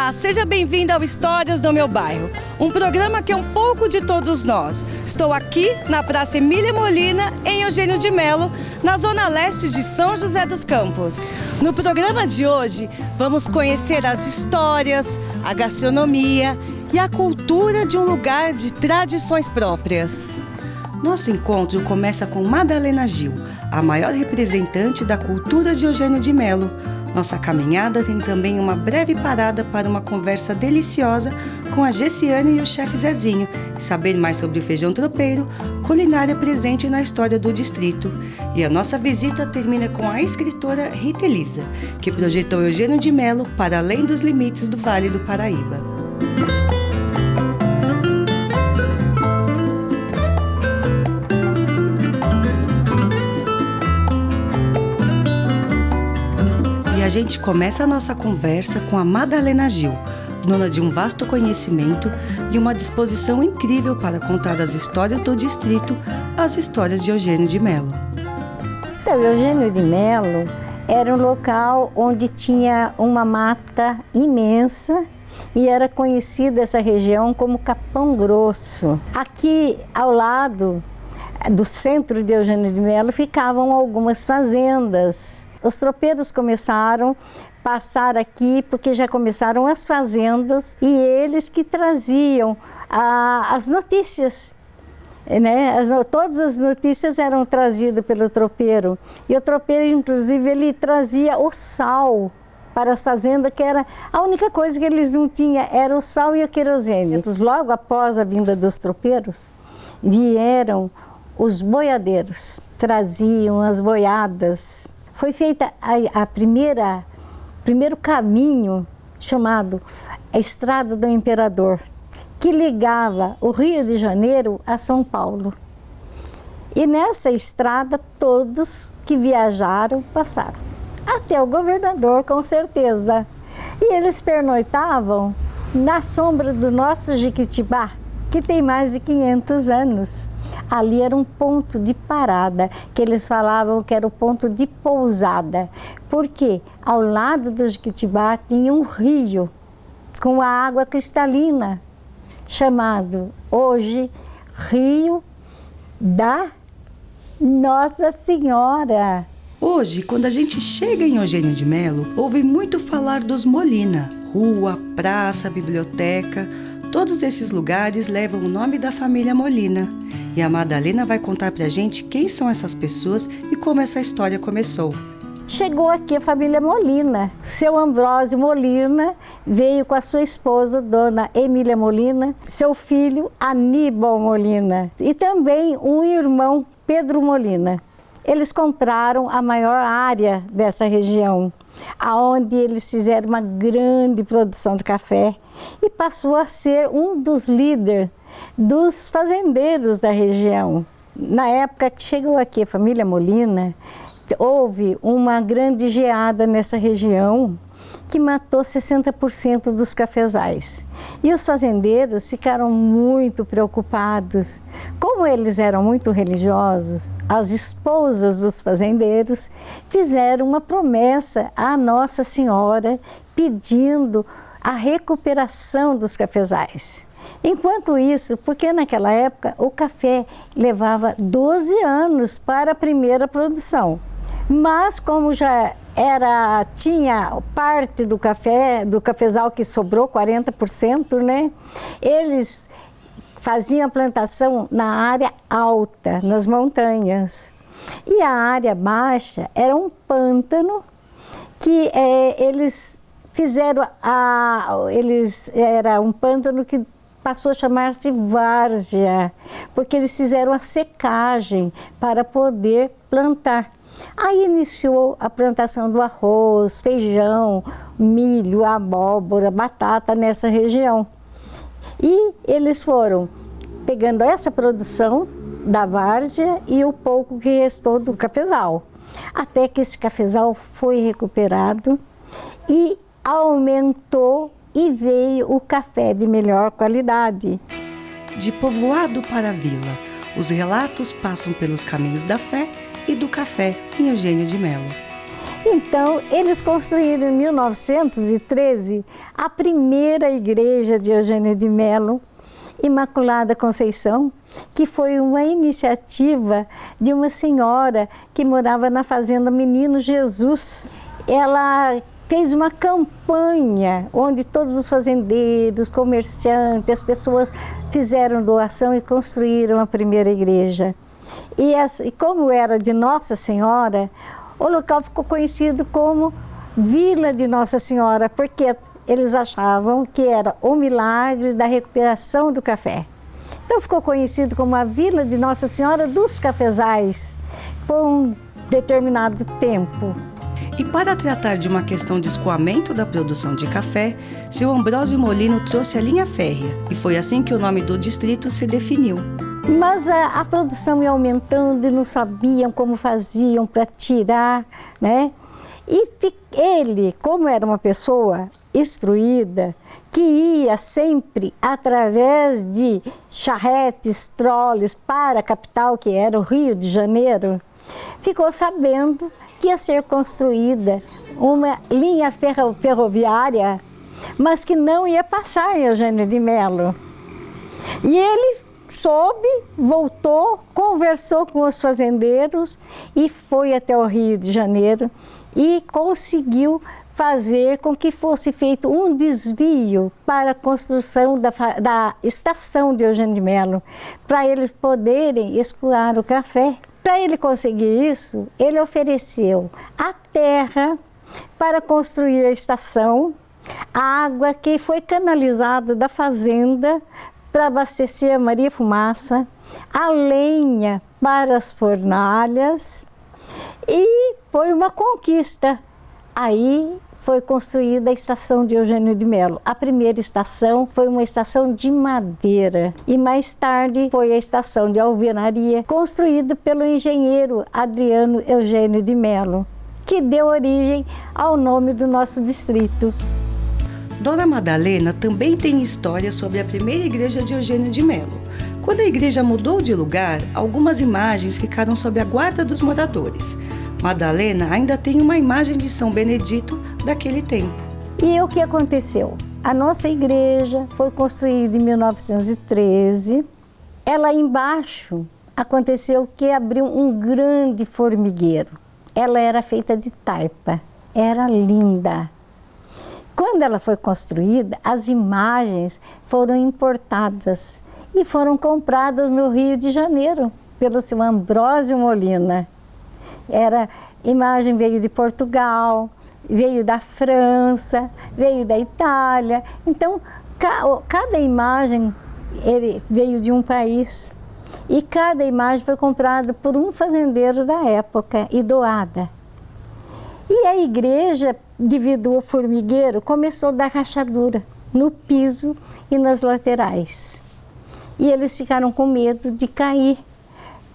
Olá, seja bem-vindo ao Histórias do Meu Bairro, um programa que é um pouco de todos nós. Estou aqui na Praça Emília Molina, em Eugênio de Melo, na zona leste de São José dos Campos. No programa de hoje, vamos conhecer as histórias, a gastronomia e a cultura de um lugar de tradições próprias. Nosso encontro começa com Madalena Gil, a maior representante da cultura de Eugênio de Melo. Nossa caminhada tem também uma breve parada para uma conversa deliciosa com a Gessiane e o chefe Zezinho e saber mais sobre o feijão tropeiro, culinária presente na história do distrito. E a nossa visita termina com a escritora Rita Elisa, que projetou Eugênio de Melo para além dos limites do Vale do Paraíba. A gente começa a nossa conversa com a Madalena Gil, dona de um vasto conhecimento e uma disposição incrível para contar as histórias do distrito, as histórias de Eugênio de Melo. Então, Eugênio de Melo era um local onde tinha uma mata imensa e era conhecida essa região como Capão Grosso. Aqui ao lado do centro de Eugênio de Melo ficavam algumas fazendas. Os tropeiros começaram a passar aqui porque já começaram as fazendas e eles que traziam as notícias, né? Todas as notícias eram trazidas pelo tropeiro e o tropeiro, inclusive, ele trazia o sal para as fazendas, que era a única coisa que eles não tinham, era o sal e o querosene. Logo após a vinda dos tropeiros, vieram os boiadeiros, traziam as boiadas. Foi feita primeiro caminho chamado a Estrada do Imperador, que ligava o Rio de Janeiro a São Paulo. E nessa estrada todos que viajaram passaram, até o governador, com certeza. E eles pernoitavam na sombra do nosso Jequitibá, que tem mais de 500 anos. Ali era um ponto de parada, que eles falavam que era o ponto de pousada, porque ao lado do Jequitibá tinha um rio com a água cristalina, chamado hoje Rio da Nossa Senhora. Hoje, quando a gente chega em Eugênio de Melo, ouve muito falar dos Molina, rua, praça, biblioteca. Todos esses lugares levam o nome da família Molina. E a Madalena vai contar pra gente quem são essas pessoas e como essa história começou. Chegou aqui a família Molina. Seu Ambrósio Molina veio com a sua esposa, dona Emília Molina, seu filho Aníbal Molina e também um irmão, Pedro Molina. Eles compraram a maior área dessa região, aonde eles fizeram uma grande produção de café e passou a ser um dos líderes dos fazendeiros da região. Na época que chegou aqui a família Molina, houve uma grande geada nessa região que matou 60% dos cafezais. E os fazendeiros ficaram muito preocupados. Como eles eram muito religiosos, as esposas dos fazendeiros fizeram uma promessa à Nossa Senhora pedindo a recuperação dos cafezais. Enquanto isso, porque naquela época o café levava 12 anos para a primeira produção. Mas como já tinha parte do cafezal que sobrou, 40%, né? Eles faziam a plantação na área alta, nas montanhas. E a área baixa era um pântano que eles fizeram, era um pântano que passou a chamar-se várzea, porque eles fizeram a secagem para poder plantar. Aí iniciou a plantação do arroz, feijão, milho, abóbora, batata nessa região. E eles foram pegando essa produção da várzea e o pouco que restou do cafezal. Até que esse cafezal foi recuperado e aumentou e veio o café de melhor qualidade. De povoado para vila, os relatos passam pelos caminhos da fé e do café em Eugênio de Melo. Então, eles construíram em 1913 a primeira igreja de Eugênio de Melo, Imaculada Conceição, que foi uma iniciativa de uma senhora que morava na fazenda Menino Jesus. Ela fez uma campanha onde todos os fazendeiros, comerciantes, as pessoas fizeram doação e construíram a primeira igreja. E como era de Nossa Senhora, o local ficou conhecido como Vila de Nossa Senhora, porque eles achavam que era o milagre da recuperação do café. Então ficou conhecido como a Vila de Nossa Senhora dos Cafezais, por um determinado tempo. E para tratar de uma questão de escoamento da produção de café, seu Ambrósio Molino trouxe a linha férrea, e foi assim que o nome do distrito se definiu. Mas a produção ia aumentando e não sabiam como faziam para tirar, né? E ele, como era uma pessoa instruída, que ia sempre através de charretes, trolles para a capital, que era o Rio de Janeiro, ficou sabendo que ia ser construída uma linha ferroviária, mas que não ia passar em Eugênio de Melo. E ele soube, voltou, conversou com os fazendeiros e foi até o Rio de Janeiro e conseguiu fazer com que fosse feito um desvio para a construção da estação de Eugênio de Melo, para eles poderem escoar o café. Para ele conseguir isso, ele ofereceu a terra para construir a estação, a água que foi canalizada da fazenda para abastecer a Maria Fumaça, a lenha para as fornalhas, e foi uma conquista. Aí foi construída a estação de Eugênio de Melo. A primeira estação foi uma estação de madeira e mais tarde foi a estação de alvenaria, construída pelo engenheiro Adriano Eugênio de Melo, que deu origem ao nome do nosso distrito. Dona Madalena também tem história sobre a primeira igreja de Eugênio de Melo. Quando a igreja mudou de lugar, algumas imagens ficaram sob a guarda dos moradores. Madalena ainda tem uma imagem de São Benedito daquele tempo. E o que aconteceu? A nossa igreja foi construída em 1913. Ela embaixo aconteceu que abriu um grande formigueiro. Ela era feita de taipa, era linda. Quando ela foi construída, as imagens foram importadas e foram compradas no Rio de Janeiro pelo seu Ambrósio Molina. Imagem veio de Portugal, veio da França, veio da Itália. Então, cada imagem veio de um país e cada imagem foi comprada por um fazendeiro da época e doada. E a igreja, devido ao formigueiro, começou a dar rachadura no piso e nas laterais. E eles ficaram com medo de cair.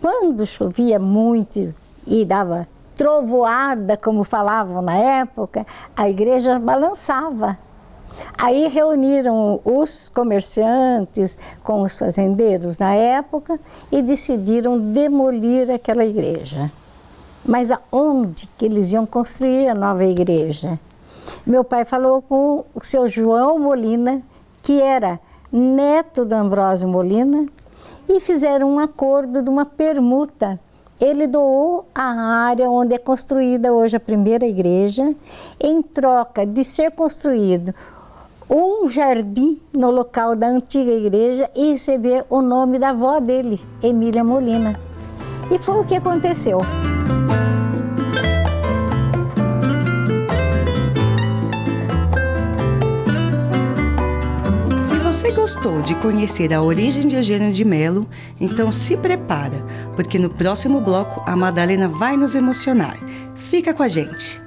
Quando chovia muito e dava trovoada, como falavam na época, a igreja balançava. Aí reuniram os comerciantes com os fazendeiros na época e decidiram demolir aquela igreja. Mas aonde que eles iam construir a nova igreja? Meu pai falou com o seu João Molina, que era neto do Ambrósio Molina, e fizeram um acordo de uma permuta. Ele doou a área onde é construída hoje a primeira igreja, em troca de ser construído um jardim no local da antiga igreja e receber o nome da avó dele, Emília Molina. E foi o que aconteceu. Se você gostou de conhecer a origem de Eugênio de Melo, então se prepara, porque no próximo bloco a Madalena vai nos emocionar. Fica com a gente!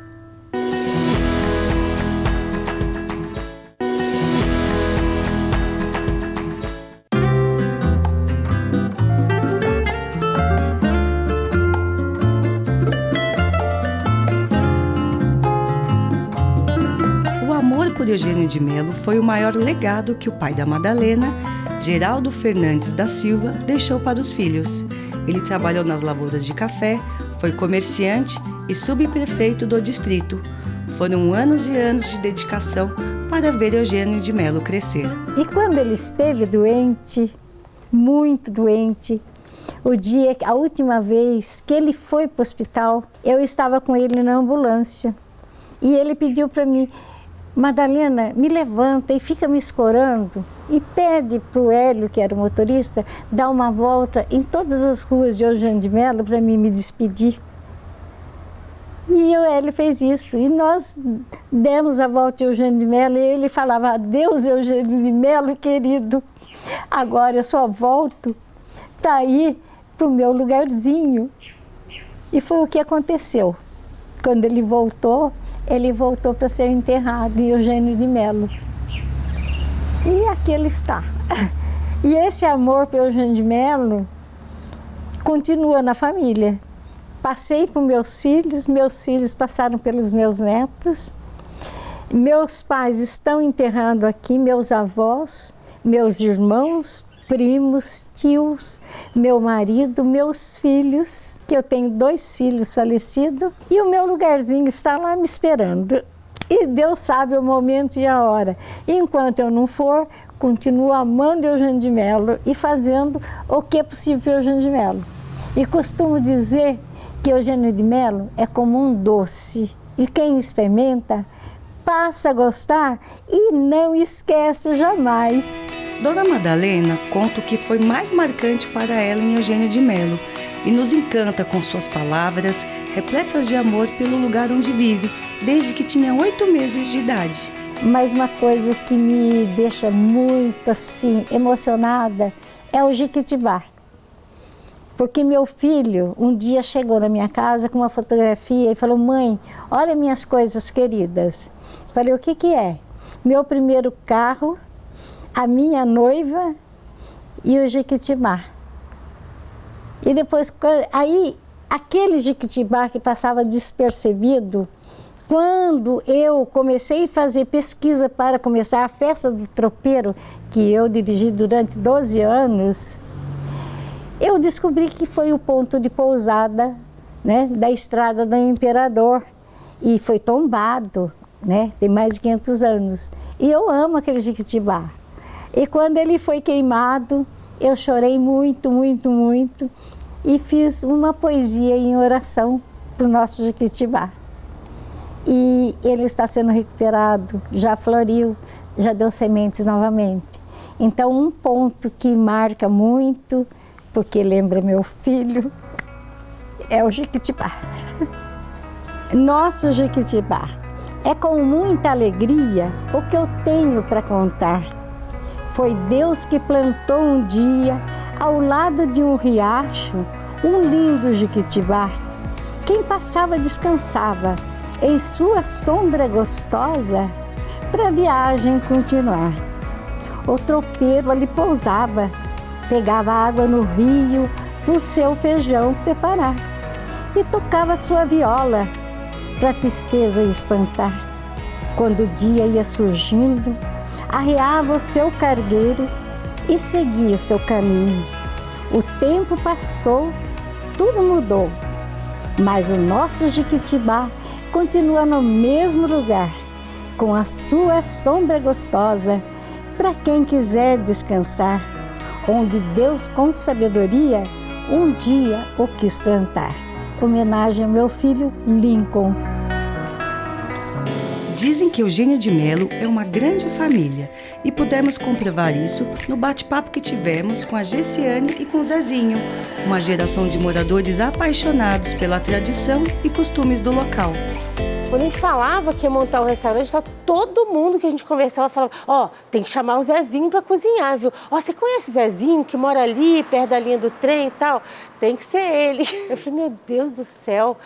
Por Eugênio de Melo foi o maior legado que o pai da Madalena, Geraldo Fernandes da Silva, deixou para os filhos. Ele trabalhou nas lavouras de café, foi comerciante e subprefeito do distrito. Foram anos e anos de dedicação para ver Eugênio de Mello crescer. E quando ele esteve doente, muito doente, a última vez que ele foi para o hospital, eu estava com ele na ambulância. E ele pediu para mim: Madalena, me levanta e fica me escorando e pede para o Hélio, que era o motorista, dar uma volta em todas as ruas de Eugênio de Mello para mim me despedir. E o Hélio fez isso, e nós demos a volta de Eugênio de Mello, e ele falava: adeus, Eugênio de Mello, querido, agora eu só volto para ir para o meu lugarzinho. E foi o que aconteceu. Quando ele voltou para ser enterrado em Eugênio de Mello. E aqui ele está. E esse amor por Eugênio de Mello continua na família. Passei por meus filhos passaram pelos meus netos. Meus pais estão enterrando aqui, meus avós, meus irmãos, primos, tios, meu marido, meus filhos, que eu tenho 2 filhos falecidos, e o meu lugarzinho está lá me esperando. E Deus sabe o momento e a hora. Enquanto eu não for, continuo amando Eugênio de Mello e fazendo o que é possível para Eugênio de Mello. E costumo dizer que Eugênio de Mello é como um doce, e quem experimenta passa a gostar e não esquece jamais. Dona Madalena conta o que foi mais marcante para ela em Eugênio de Mello e nos encanta com suas palavras, repletas de amor pelo lugar onde vive, desde que tinha 8 meses de idade. Mas uma coisa que me deixa muito assim emocionada é o Jequitibá. Porque meu filho um dia chegou na minha casa com uma fotografia e falou: mãe, olha minhas coisas queridas. Falei: o que que é? Meu primeiro carro, a minha noiva e o Jequitibá. E depois, aí, aquele Jequitibá que passava despercebido, quando eu comecei a fazer pesquisa para começar a Festa do Tropeiro, que eu dirigi durante 12 anos, eu descobri que foi o ponto de pousada, né, da Estrada do Imperador, e foi tombado, né, tem mais de 500 anos. E eu amo aquele Jequitibá. E quando ele foi queimado, eu chorei muito, muito, muito, e fiz uma poesia em oração para o nosso Jequitibá. E ele está sendo recuperado, já floriu, já deu sementes novamente. Então, um ponto que marca muito, porque lembra meu filho, é o Jequitibá. Nosso Jequitibá. É com muita alegria o que eu tenho para contar. Foi Deus que plantou um dia, ao lado de um riacho, um lindo Jequitibá. Quem passava descansava em sua sombra gostosa para a viagem continuar. O tropeiro ali pousava, pegava água no rio pro seu feijão preparar e tocava sua viola para a tristeza espantar. Quando o dia ia surgindo, arreava o seu cargueiro e seguia o seu caminho. O tempo passou, tudo mudou, mas o nosso Jequitibá continua no mesmo lugar, com a sua sombra gostosa, para quem quiser descansar, onde Deus, com sabedoria, um dia o quis plantar. Homenagem ao meu filho Lincoln. Dizem que Eugênio de Mello é uma grande família e pudemos comprovar isso no bate-papo que tivemos com a Gessiane e com o Zezinho, uma geração de moradores apaixonados pela tradição e costumes do local. Quando a gente falava que ia montar um restaurante, todo mundo que a gente conversava falava: ó, tem que chamar o Zezinho para cozinhar, viu? Ó, você conhece o Zezinho que mora ali, perto da linha do trem e tal? Tem que ser ele. Eu falei: meu Deus do céu,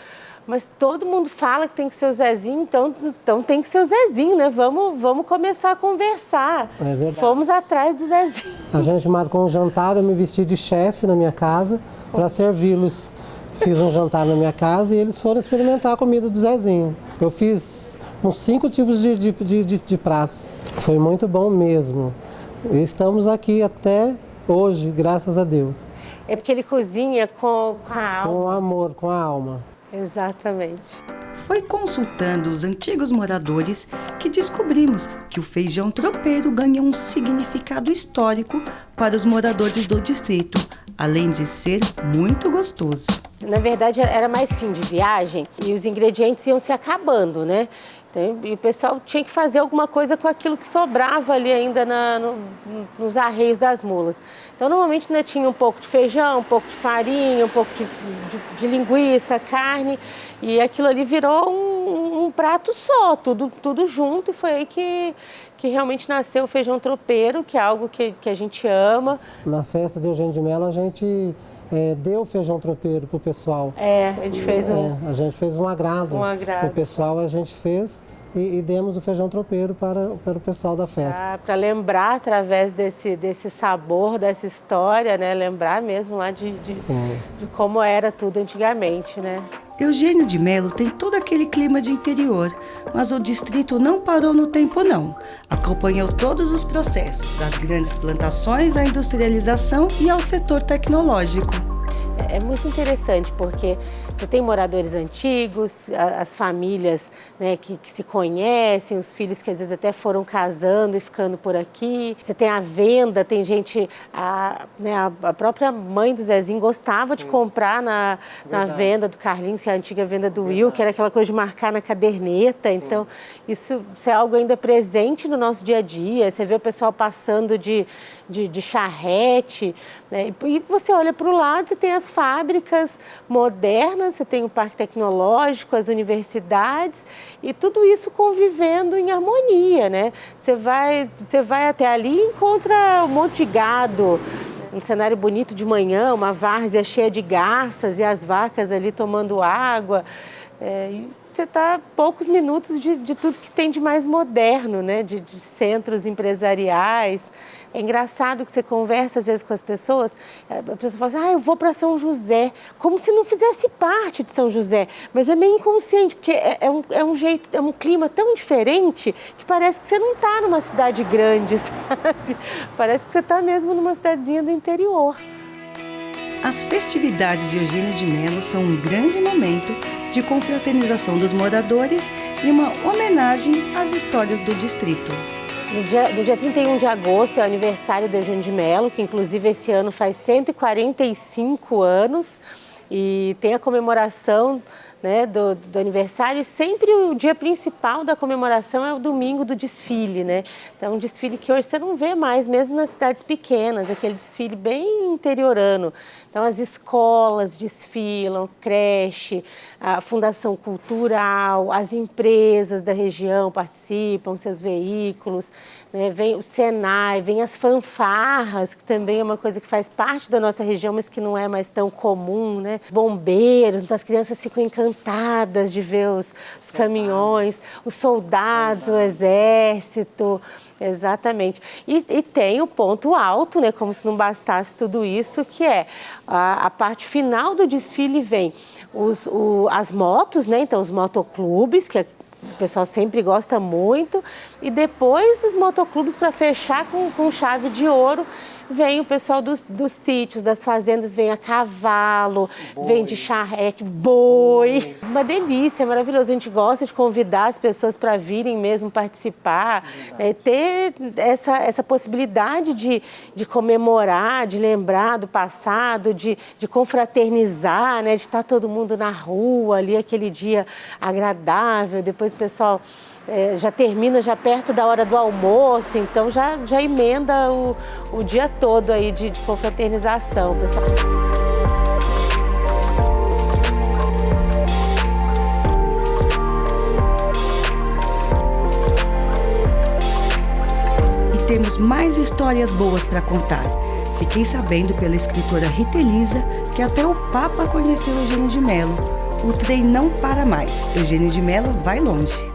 mas todo mundo fala que tem que ser o Zezinho, então tem que ser o Zezinho, né? Vamos começar a conversar. É verdade. Fomos atrás do Zezinho. A gente marcou um jantar, eu me vesti de chefe na minha casa para servi-los. Fiz um jantar na minha casa e eles foram experimentar a comida do Zezinho. Eu fiz uns 5 tipos de pratos. Foi muito bom mesmo. E estamos aqui até hoje, graças a Deus. É porque ele cozinha com a alma. Com amor, com a alma. Exatamente. Foi consultando os antigos moradores que descobrimos que o feijão tropeiro ganha um significado histórico para os moradores do distrito, além de ser muito gostoso. Na verdade, era mais fim de viagem e os ingredientes iam se acabando, né? Então, e o pessoal tinha que fazer alguma coisa com aquilo que sobrava ali ainda nos arreios das mulas. Então, normalmente ainda tinha um pouco de feijão, um pouco de farinha, um pouco de linguiça, carne, e aquilo ali virou um prato só, tudo junto, e foi aí que realmente nasceu o feijão tropeiro, que é algo que a gente ama. Na festa de Eugênio de Mello, a gente deu feijão tropeiro pro pessoal. A gente fez a gente fez um agrado. O pessoal a gente fez e demos o feijão tropeiro para o pessoal da festa. Para lembrar através desse sabor, dessa história, né? Lembrar mesmo lá de como era tudo antigamente, né? Eugênio de Mello tem todo aquele clima de interior, mas o distrito não parou no tempo não. Acompanhou todos os processos, das grandes plantações à industrialização e ao setor tecnológico. É muito interessante porque você tem moradores antigos, as famílias, né, que se conhecem, os filhos que às vezes até foram casando e ficando por aqui. Você tem a venda, tem gente, a própria mãe do Zezinho gostava de comprar na venda do Carlinhos, que é a antiga venda do Will, que era aquela coisa de marcar na caderneta. Sim. Então, isso é algo ainda presente no nosso dia a dia. Você vê o pessoal passando de charrete, né, e você olha para o lado, você tem as fábricas modernas, você tem o parque tecnológico, as universidades e tudo isso convivendo em harmonia, né? Você vai até ali e encontra um monte de gado, um cenário bonito de manhã, uma várzea cheia de garças e as vacas ali tomando água. E você está a poucos minutos de tudo que tem de mais moderno, né? De centros empresariais. É engraçado que você conversa às vezes com as pessoas, a pessoa fala assim, eu vou para São José, como se não fizesse parte de São José, mas é meio inconsciente, porque é um clima tão diferente que parece que você não está numa cidade grande, sabe? Parece que você está mesmo numa cidadezinha do interior. As festividades de Eugênio de Mello são um grande momento de confraternização dos moradores e uma homenagem às histórias do distrito. No dia 31 de agosto é o aniversário do Eugênio de Mello, que inclusive esse ano faz 145 anos e tem a comemoração, né, do aniversário, e sempre o dia principal da comemoração é o domingo do desfile, né? Então, um desfile que hoje você não vê mais, mesmo nas cidades pequenas, aquele desfile bem interiorano. Então, as escolas desfilam, creche, a Fundação Cultural, as empresas da região participam, seus veículos, né? Vem o Senai, vem as fanfarras, que também é uma coisa que faz parte da nossa região, mas que não é mais tão comum, né? Bombeiros, então as crianças ficam encantadas de ver os caminhões, os soldados, o exército, exatamente. E tem o ponto alto, né, como se não bastasse tudo isso, que é a parte final do desfile vem as motos, né, então os motoclubes, que o pessoal sempre gosta muito, e depois os motoclubes para fechar com chave de ouro, vem o pessoal dos sítios, das fazendas, vem a cavalo, vem de charrete, boi. Uma delícia, é maravilhoso. A gente gosta de convidar as pessoas para virem mesmo participar, ter essa possibilidade de comemorar, de lembrar do passado, de confraternizar, né, de estar todo mundo na rua ali, aquele dia agradável. Depois o pessoal já termina já perto da hora do almoço, então já emenda o dia todo aí de confraternização, pessoal. E temos mais histórias boas para contar. Fiquei sabendo pela escritora Rita Elisa que até o Papa conheceu Eugênio de Mello. O trem não para mais. Eugênio de Mello vai longe.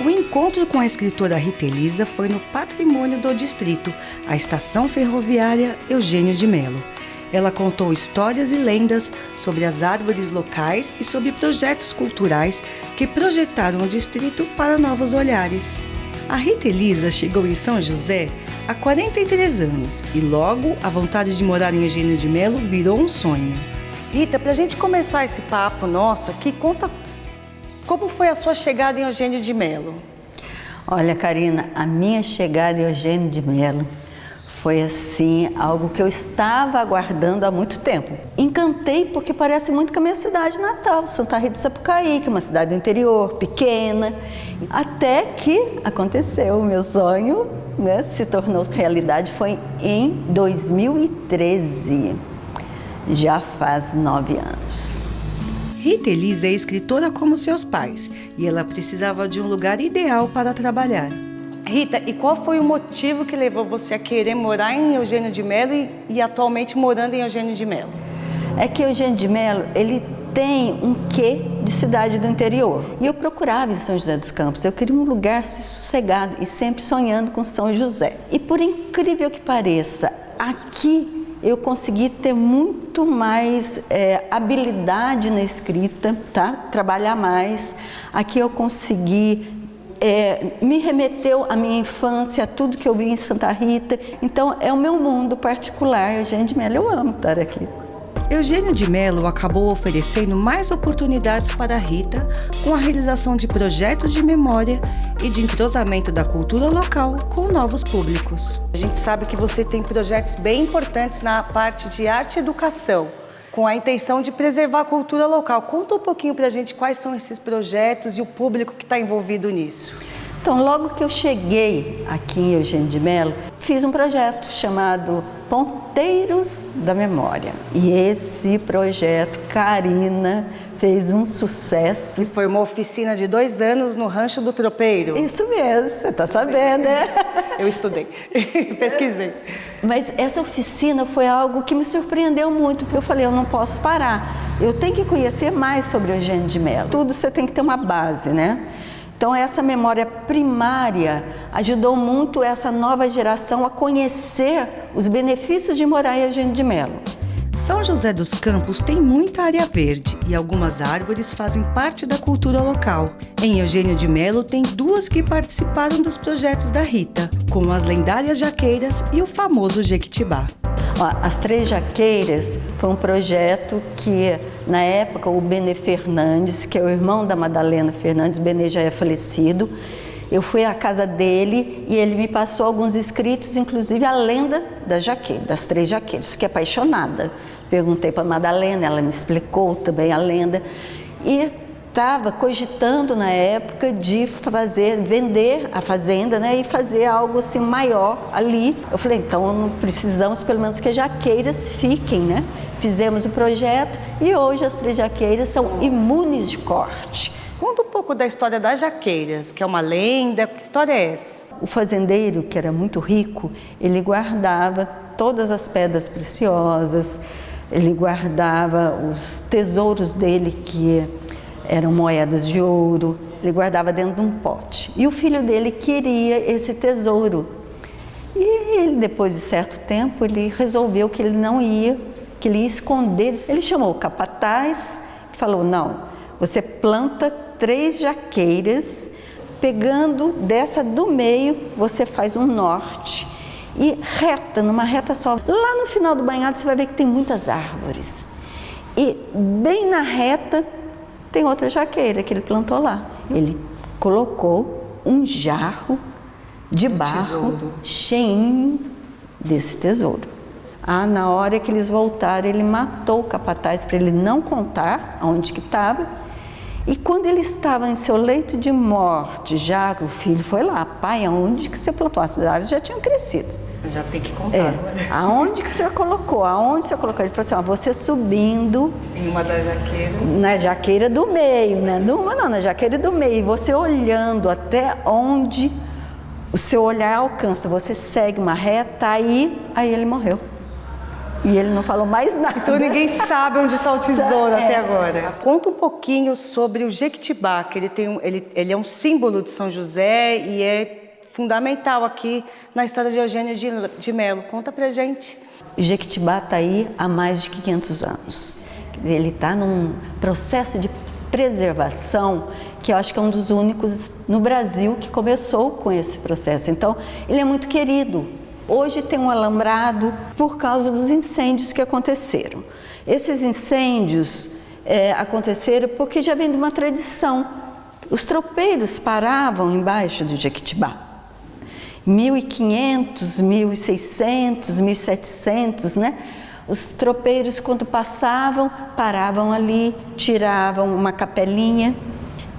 O encontro com a escritora Rita Elisa foi no Patrimônio do Distrito, a Estação Ferroviária Eugênio de Mello. Ela contou histórias e lendas sobre as árvores locais e sobre projetos culturais que projetaram o distrito para novos olhares. A Rita Elisa chegou em São José há 43 anos e logo a vontade de morar em Eugênio de Melo virou um sonho. Rita, para a gente começar esse papo nosso aqui, conta como foi a sua chegada em Eugênio de Melo. Olha, Karina, a minha chegada em Eugênio de Melo foi assim, algo que eu estava aguardando há muito tempo. Encantei porque parece muito com a minha cidade natal, Santa Rita de Sapucaí, que é uma cidade do interior, pequena. Até que aconteceu, o meu sonho, né, se tornou realidade, foi em 2013. Já faz 9 anos. Rita Elisa é escritora como seus pais e ela precisava de um lugar ideal para trabalhar. Rita, e qual foi o motivo que levou você a querer morar em Eugênio de Melo e atualmente morando em Eugênio de Melo? É que Eugênio de Melo, ele tem um quê de cidade do interior. E eu procurava em São José dos Campos, eu queria um lugar sossegado e sempre sonhando com São José. E por incrível que pareça, aqui eu consegui ter muito mais habilidade na escrita, tá? Trabalhar mais. Aqui eu consegui me remeteu à minha infância, a tudo que eu vi em Santa Rita. Então, é o meu mundo particular. Eugênio de Melo, eu amo estar aqui. Eugênio de Melo acabou oferecendo mais oportunidades para a Rita com a realização de projetos de memória e de entrosamento da cultura local com novos públicos. A gente sabe que você tem projetos bem importantes na parte de arte e educação, com a intenção de preservar a cultura local. Conta um pouquinho para a gente quais são esses projetos e o público que está envolvido nisso. Então, logo que eu cheguei aqui em Eugênio de Melo, fiz um projeto chamado Ponteiros da Memória. E esse projeto, Karina, fez um sucesso. E foi uma oficina de 2 anos no Rancho do Tropeiro. Isso mesmo, você está sabendo, né? Eu estudei, pesquisei. Mas essa oficina foi algo que me surpreendeu muito, porque eu falei, eu não posso parar. Eu tenho que conhecer mais sobre Eugênio de Melo. Tudo você tem que ter uma base, né? Então, essa memória primária ajudou muito essa nova geração a conhecer os benefícios de morar em Eugênio de Melo. São José dos Campos tem muita área verde e algumas árvores fazem parte da cultura local. Em Eugênio de Melo tem 2 que participaram dos projetos da Rita, como as lendárias jaqueiras e o famoso Jequitibá. As 3 Jaqueiras foi um projeto que, na época, o Benê Fernandes, que é o irmão da Madalena Fernandes, o Benê já é falecido, eu fui à casa dele e ele me passou alguns escritos, inclusive a lenda das 3 Jaqueiras. Fiquei apaixonada. Perguntei para a Madalena, ela me explicou também a lenda. E estava cogitando na época de vender a fazenda, né, e fazer algo assim maior ali. Eu falei, então precisamos pelo menos que as jaqueiras fiquem, né? Fizemos o projeto e hoje as 3 jaqueiras são imunes de corte. Conta um pouco da história das jaqueiras, que é uma lenda, que história é essa? O fazendeiro, que era muito rico, ele guardava todas as pedras preciosas, ele guardava os tesouros dele, que eram moedas de ouro, ele guardava dentro de um pote. E o filho dele queria esse tesouro. E ele, depois de certo tempo, ele resolveu que ele não ia, que ele ia esconder. Ele chamou o capataz e falou, não, você planta 3 jaqueiras, pegando dessa do meio, você faz um norte. E numa reta só. Lá no final do banhado você vai ver que tem muitas árvores. E bem na reta tem outra jaqueira que ele plantou lá. Ele colocou um jarro de barro cheinho desse tesouro. Na hora que eles voltaram, ele matou o capataz para ele não contar aonde que estava. E quando ele estava em seu leito de morte, já o filho foi lá, pai, aonde que você plantou? As árvores já tinham crescido. Já tem que contar agora. Aonde que o senhor colocou? Aonde o senhor colocou? Ele falou assim, você subindo... Em uma das jaqueiras. Na jaqueira do meio, né? Na jaqueira do meio. E você olhando até onde o seu olhar alcança. Você segue uma reta, aí ele morreu. E ele não falou mais nada. Então ninguém sabe onde está o tesouro até agora. Conta um pouquinho sobre o Jequitibá, que ele é um símbolo de São José e é fundamental aqui na história de Eugênio de Mello. Conta pra gente. Jequitibá está aí há mais de 500 anos. Ele está num processo de preservação que eu acho que é um dos únicos no Brasil que começou com esse processo. Então, ele é muito querido. Hoje tem um alambrado por causa dos incêndios que aconteceram. Esses incêndios aconteceram porque já vem de uma tradição. Os tropeiros paravam embaixo do Jequitibá. 1500, 1600, 1700, né? Os tropeiros, quando passavam, paravam ali, tiravam uma capelinha,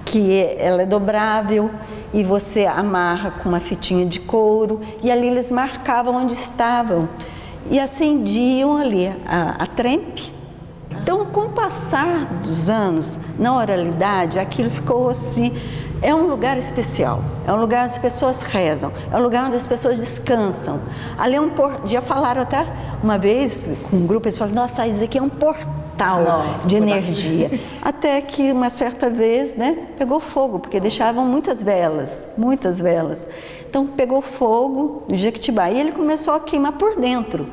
que ela é dobrável, e você amarra com uma fitinha de couro, e ali eles marcavam onde estavam, e acendiam ali a trempe. Então, com o passar dos anos, na oralidade, aquilo ficou assim. É um lugar especial, é um lugar onde as pessoas rezam, é um lugar onde as pessoas descansam. Ali é um portal, já falaram até uma vez com um grupo, eles falaram, nossa, isso aqui é um portal de energia. Até que uma certa vez, né, pegou fogo, porque deixavam muitas velas. Então pegou fogo no Jequitibá e ele começou a queimar por dentro.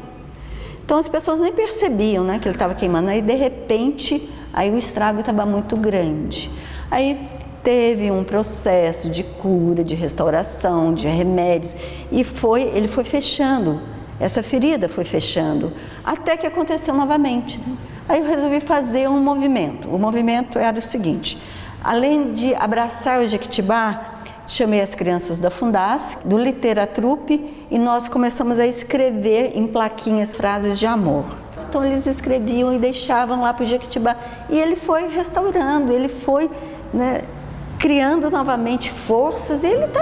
Então as pessoas nem percebiam, né, que ele estava queimando, aí de repente, aí o estrago estava muito grande. Aí teve um processo de cura, de restauração, de remédios, e ele foi fechando, essa ferida foi fechando, até que aconteceu novamente, né? Aí eu resolvi fazer um movimento. O movimento era o seguinte: além de abraçar o Jequitibá, chamei as crianças da Fundasc, do Literatrupe, e nós começamos a escrever em plaquinhas frases de amor. Então eles escreviam e deixavam lá para o Jequitibá, e ele foi restaurando, ele foi, né, criando novamente forças, e ele está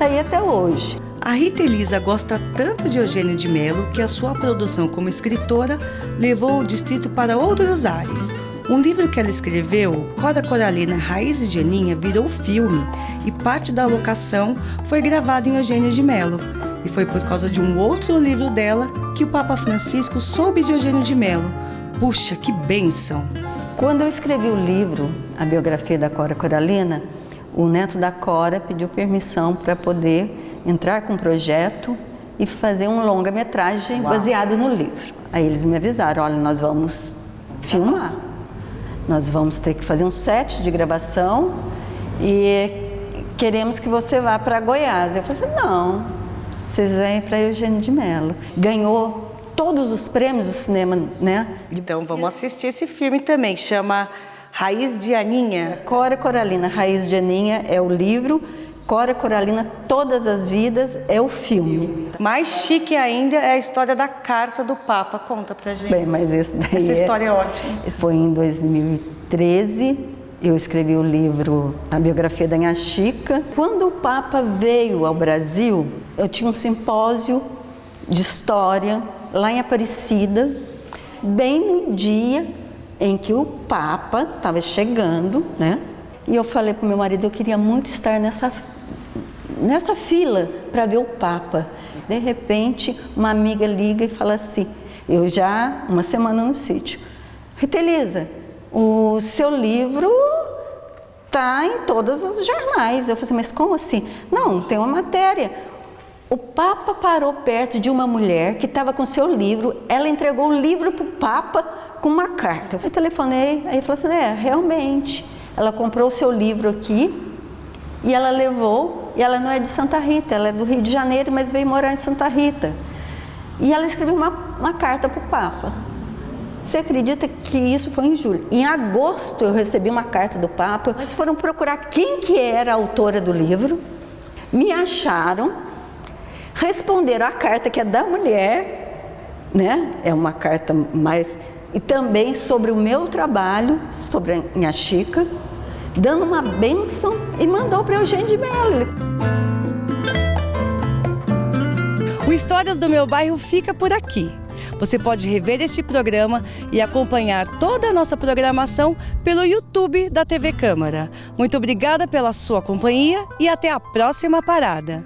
aí até hoje. A Rita Elisa gosta tanto de Eugênio de Mello que a sua produção como escritora levou o distrito para outros ares. Um livro que ela escreveu, Cora Coralina, Raízes de Aninha, virou filme e parte da locação foi gravada em Eugênio de Mello. E foi por causa de um outro livro dela que o Papa Francisco soube de Eugênio de Mello. Puxa, que bênção! Quando eu escrevi o livro, a biografia da Cora Coralina, o neto da Cora pediu permissão para poder entrar com um projeto e fazer um longa-metragem baseado no livro. Aí eles me avisaram, olha, nós vamos filmar, nós vamos ter que fazer um set de gravação e queremos que você vá para Goiás. Eu falei assim, não, vocês vêm para Eugênio de Mello. Ganhou todos os prêmios do cinema, né? Então vamos assistir esse filme também, chama Raiz de Aninha. Cora Coralina, Raiz de Aninha é o livro, Cora Coralina, Todas as Vidas é o filme. Mais chique ainda é a história da carta do Papa. Conta pra gente. Bem, mas essa história é ótima. Foi em 2013, eu escrevi o livro, a biografia da Nha Chica. Quando o Papa veio ao Brasil, eu tinha um simpósio de história lá em Aparecida, bem no dia em que o Papa estava chegando, né? E eu falei para o meu marido, eu queria muito estar nessa fila para ver o Papa. De repente, uma amiga liga e fala assim, eu já uma semana no sítio, Rita Elisa, o seu livro está em todos os jornais. Eu falei assim, mas como assim? Não, tem uma matéria. O Papa parou perto de uma mulher que estava com seu livro, ela entregou o livro para o Papa com uma carta. Eu telefonei, aí falou assim, realmente, ela comprou o seu livro aqui e ela levou, e ela não é de Santa Rita, ela é do Rio de Janeiro, mas veio morar em Santa Rita. E ela escreveu uma carta para o Papa. Você acredita que isso foi em julho? Em agosto eu recebi uma carta do Papa, mas foram procurar quem que era a autora do livro, me acharam, responderam a carta que é da mulher, né? É uma carta mais... E também sobre o meu trabalho, sobre a Nha Chica, dando uma bênção e mandou para Eugênio de Mello. O Histórias do Meu Bairro fica por aqui. Você pode rever este programa e acompanhar toda a nossa programação pelo YouTube da TV Câmara. Muito obrigada pela sua companhia e até a próxima parada.